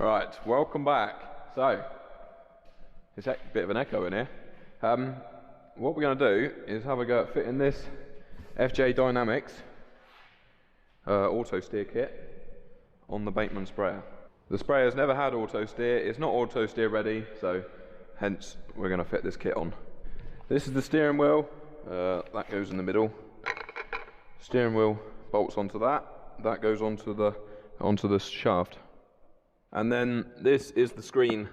Right, welcome back. So, it's a bit of an echo in here. What we're going to do is have a go at fitting this FJ Dynamics auto steer kit on the Bateman sprayer. The sprayer's never had auto steer, it's not auto steer ready, so hence we're going to fit this kit on. This is the steering wheel, that goes in the middle. Steering wheel bolts onto that, that goes onto the shaft. And then this is the screen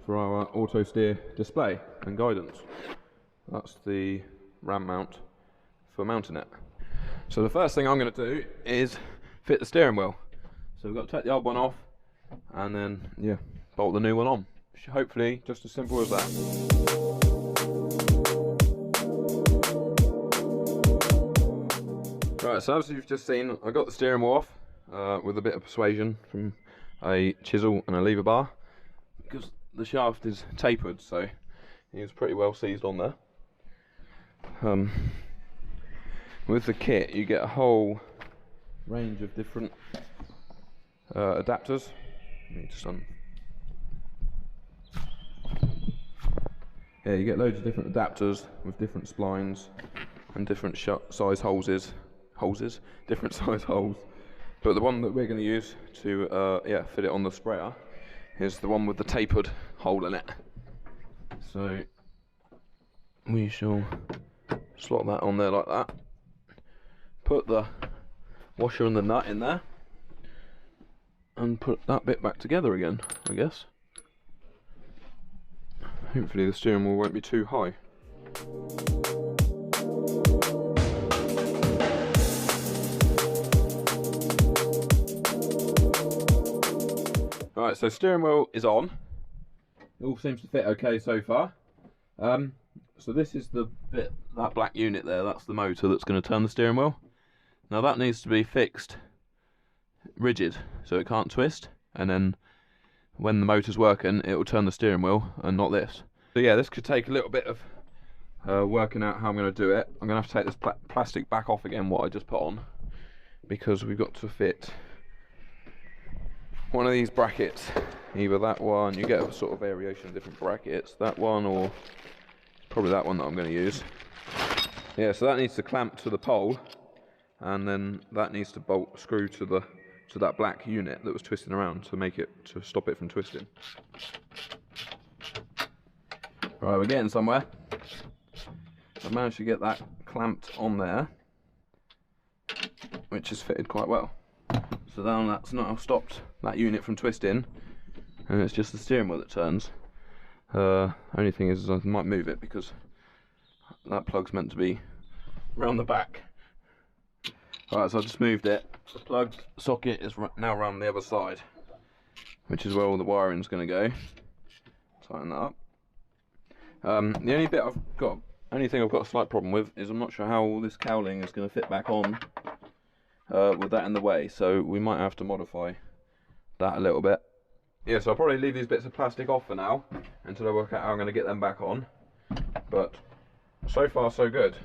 for our auto steer display and guidance. That's the ram mount for mounting it. So the first thing I'm going to do is fit the steering wheel. So we've got to take the old one off and then bolt the new one on. Hopefully just as simple as that. Right, so as you've just seen, I got the steering wheel off with a bit of persuasion from a chisel and a lever bar, because the shaft is tapered, so it's pretty well seized on there. With the kit you get a whole range of different adapters. You get loads of different adapters with different splines and different size hoses, different size holes. But the one that we're going to use to fit it on the sprayer is the one with the tapered hole in it. So we shall slot that on there like that. Put the washer and the nut in there and put that bit back together again, I guess. Hopefully the steering wheel won't be too high. Right, so steering wheel is on. It all seems to fit okay so far. So this is the bit, that black unit there, that's the motor that's going to turn the steering wheel. Now that needs to be fixed rigid so it can't twist, and then when the motor's working it will turn the steering wheel and not this. So yeah, this could take a little bit of working out how I'm going to do it. I'm going to have to take this plastic back off again, what I just put on, because we've got to fit one of these brackets, either that one, you get a sort of variation of different brackets, that one or probably that one that I'm going to use. Yeah, so that needs to clamp to the pole, and then that needs to screw to that black unit that was twisting around to stop it from twisting. Right, we're getting somewhere. I've managed to get that clamped on there, which is fitted quite well. So then that's not stopped that unit from twisting, and it's just the steering wheel that turns. Only thing is I might move it because that plug's meant to be round the back. Alright, so I just moved it. The plug socket is now round the other side, which is where all the wiring's going to go. Tighten that up. The only thing I've got a slight problem with is I'm not sure how all this cowling is going to fit back on with that in the way, so we might have to modify that a little bit. Yeah, so I'll probably leave these bits of plastic off for now until I work out how I'm going to get them back on. But so far so good.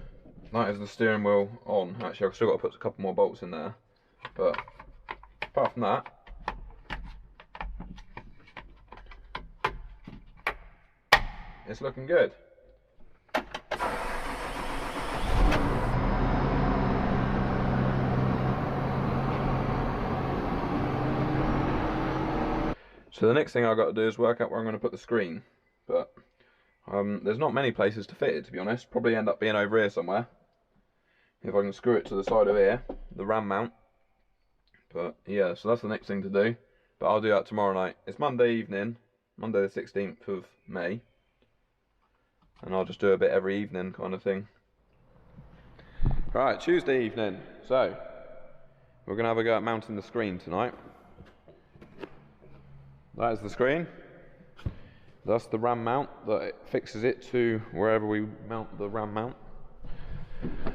That is the steering wheel on. Actually, I've still got to put a couple more bolts in there, but apart from that, it's looking good. So the next thing I've got to do is work out where I'm going to put the screen, but there's not many places to fit it, to be honest. Probably end up being over here somewhere, if I can screw it to the side of here, the ram mount. But yeah, so that's the next thing to do, but I'll do that tomorrow night. It's Monday evening, Monday the 16th of May, and I'll just do a bit every evening kind of thing. Right, Tuesday evening, so we're going to have a go at mounting the screen tonight. That is the screen. That's the ram mount that it fixes it to wherever we mount the ram mount.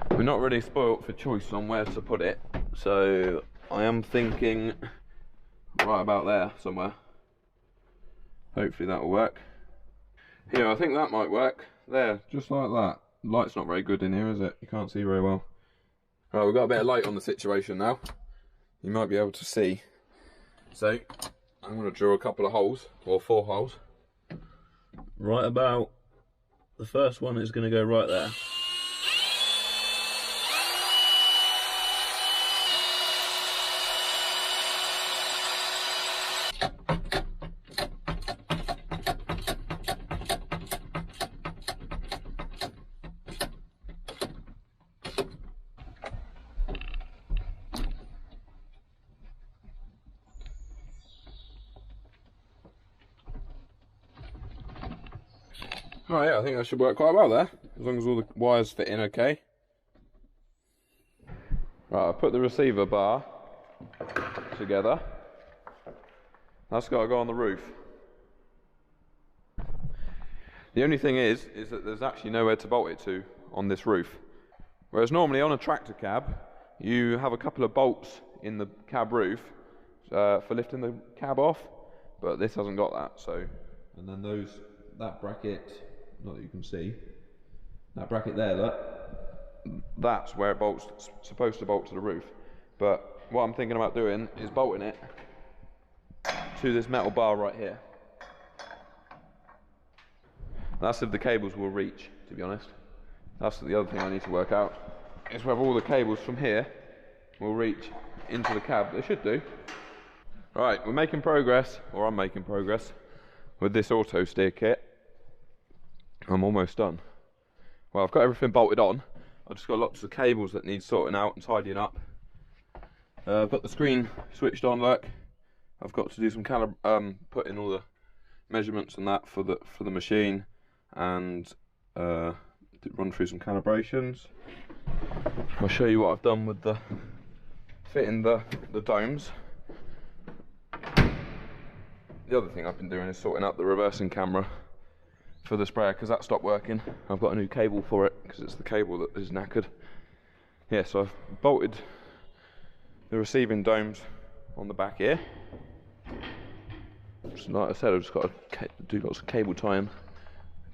We're not really spoilt for choice on where to put it, so I am thinking right about there somewhere. Hopefully that will work. Yeah, I think that might work. There, just like that. The light's not very good in here, is it? You can't see very well. Right, we've got a bit of light on the situation now. You might be able to see. So I'm going to drill a couple of holes, or 4 holes. Right about, the first one is going to go right there. Oh yeah, I think that should work quite well there, as long as all the wires fit in okay. Right, I've put the receiver bar together. That's got to go on the roof. The only thing is that there's actually nowhere to bolt it to on this roof. Whereas normally on a tractor cab, you have a couple of bolts in the cab roof for lifting the cab off, but this hasn't got that, so. And then that bracket, not that you can see, that bracket there, that's where it bolts, supposed to bolt to the roof. But what I'm thinking about doing is bolting it to this metal bar right here. That's if the cables will reach, to be honest. That's the other thing I need to work out, is whether all the cables from here will reach into the cab. They should do. Right, we're making progress, or I'm making progress, with this auto steer kit. I'm almost done. Well, I've got everything bolted on. I've just got lots of cables that need sorting out and tidying up. I've got the screen switched on, look. I've got to do some put in all the measurements and that for the machine, and run through some calibrations. I'll show you what I've done with fitting the domes. The other thing I've been doing is sorting out the reversing camera for the sprayer, because that stopped working. I've got a new cable for it because it's the cable that is knackered. Yeah, so I've bolted the receiving domes on the back here. Just like I said, I've just got to do lots of cable tying.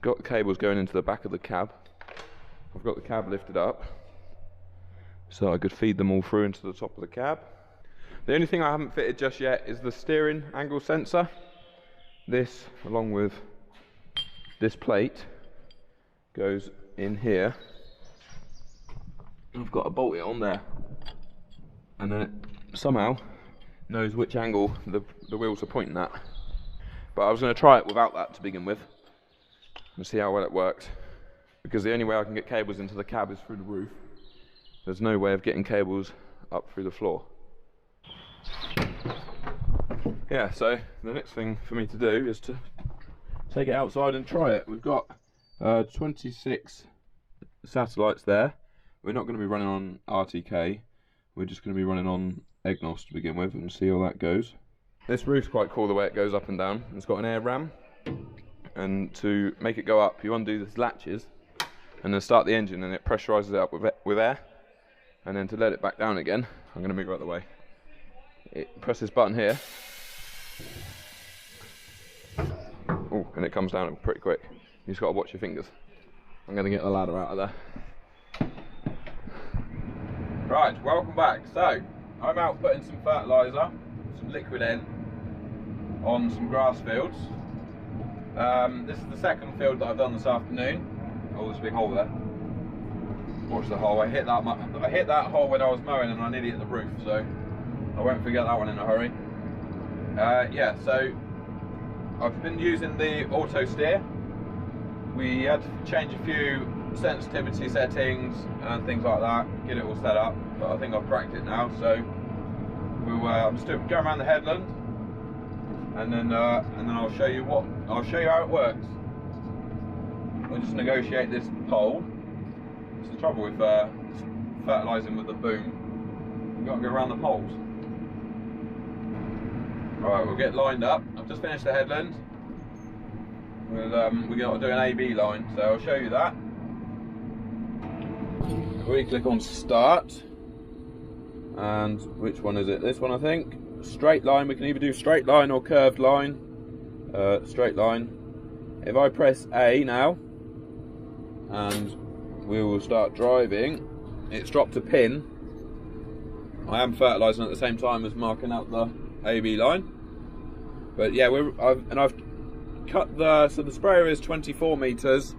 Got the cables going into the back of the cab. I've got the cab lifted up so I could feed them all through into the top of the cab. The only thing I haven't fitted just yet is the steering angle sensor. This, along with this plate, goes in here. I've got to bolt it on there, and then it somehow knows which angle the wheels are pointing at. But I was going to try it without that to begin with and see how well it works, because the only way I can get cables into the cab is through the roof. There's no way of getting cables up through the floor. Yeah, so the next thing for me to do is to take it outside and try it. We've got 26 satellites there. We're not going to be running on RTK, we're just going to be running on EGNOS to begin with and see how that goes. This roof's quite cool the way it goes up and down. It's got an air ram, and to make it go up you undo these latches and then start the engine, and it pressurizes it up with air. And then to let it back down again, I'm going to move it out of the way. Press this button here. Oh, and it comes down pretty quick. You just got to watch your fingers. I'm going to get the ladder out of there. Right, welcome back. So, I'm out putting some fertiliser, some liquid in, on some grass fields. This is the second field that I've done this afternoon. Oh, there's a big hole there. Watch the hole. I hit that hole when I was mowing, and I nearly hit the roof, so I won't forget that one in a hurry. Yeah, so I've been using the auto steer. We had to change a few sensitivity settings and things like that, get it all set up, but I think I've cracked it now. So I'm just going around the headland, and then I'll show you how it works. We'll just negotiate this pole. It's the trouble with fertilising with the boom. You've got to go around the poles. Alright, we'll get lined up. I've just finished the headland. We're going to do an AB line, so I'll show you that. We click on start, and which one is it? This one, I think. Straight line. We can either do straight line or curved line. Straight line. If I press A now, and we will start driving, it's dropped a pin. I am fertilising at the same time as marking out the AB line. But yeah, I've cut the sprayer is 24 meters,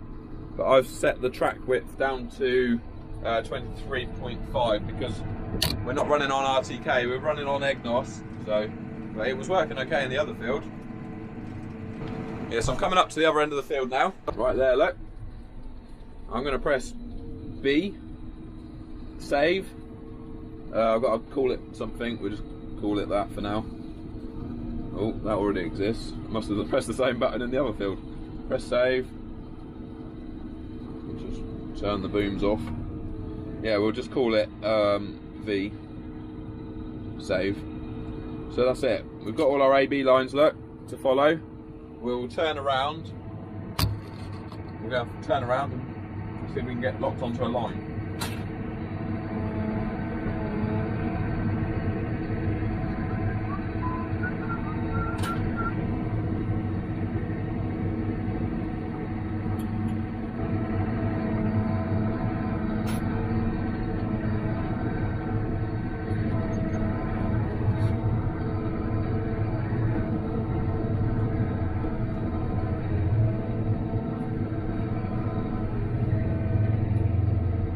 but I've set the track width down to 23.5 because we're not running on RTK, we're running on EGNOS. So, but it was working okay in the other field. Yes, I'm coming up to the other end of the field now. Right there, look. I'm going to press B, save. I've got to call it something. We'll just call it that for now. Oh, that already exists. I must have pressed the same button in the other field. Press save. Just turn the booms off. Yeah, we'll just call it V, save. So that's it. We've got all our AB lines, look, to follow. We'll turn around. We're going to turn around and see if we can get locked onto a line.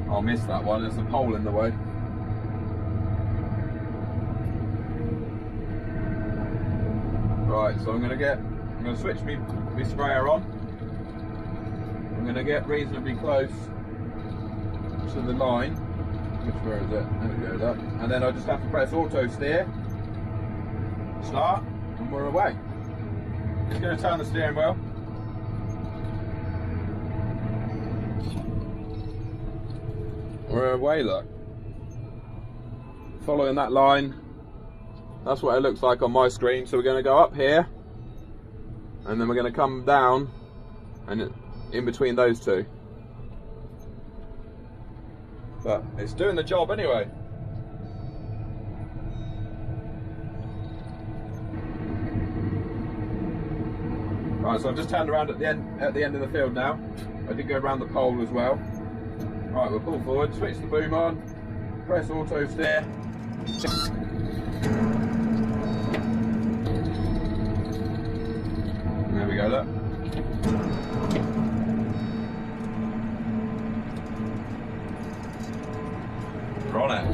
I'll miss that one, there's a pole in the way. Right, so I'm going to switch my sprayer on. I'm going to get reasonably close to the line. Where is it? There we go, that. And then I just have to press auto steer, start, and we're away. Just going to turn the steering wheel. We're away, look. Following that line. That's what it looks like on my screen. So we're going to go up here, and then we're going to come down, and in between those two. But it's doing the job anyway. Right, so I've just turned around at the end of the field now. I did go around the pole as well. Right, we'll pull forward, switch the boom on, press auto steer. There we go, look. We're on it.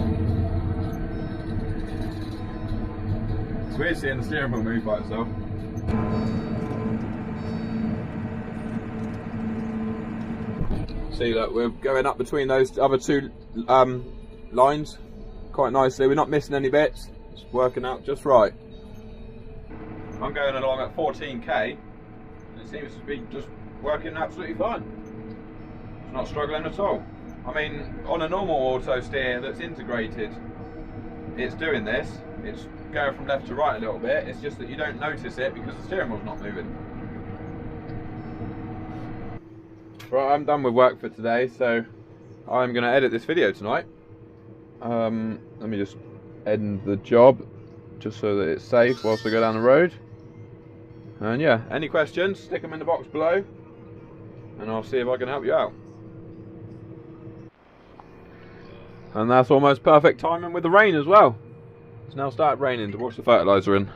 It's weird seeing the steering wheel move by itself. See, look, we're going up between those other two lines quite nicely. We're not missing any bits. It's working out just right. I'm going along at 14k, and it seems to be just working absolutely fine. It's not struggling at all. I mean, on a normal auto steer that's integrated, it's doing this. It's going from left to right a little bit. It's just that you don't notice it because the steering wheel's not moving. Right, I'm done with work for today, so I'm going to edit this video tonight. Let me just end the job, just so that it's safe whilst I go down the road. And yeah, any questions, stick them in the box below, and I'll see if I can help you out. And that's almost perfect timing with the rain as well. It's now started raining to wash the fertiliser in.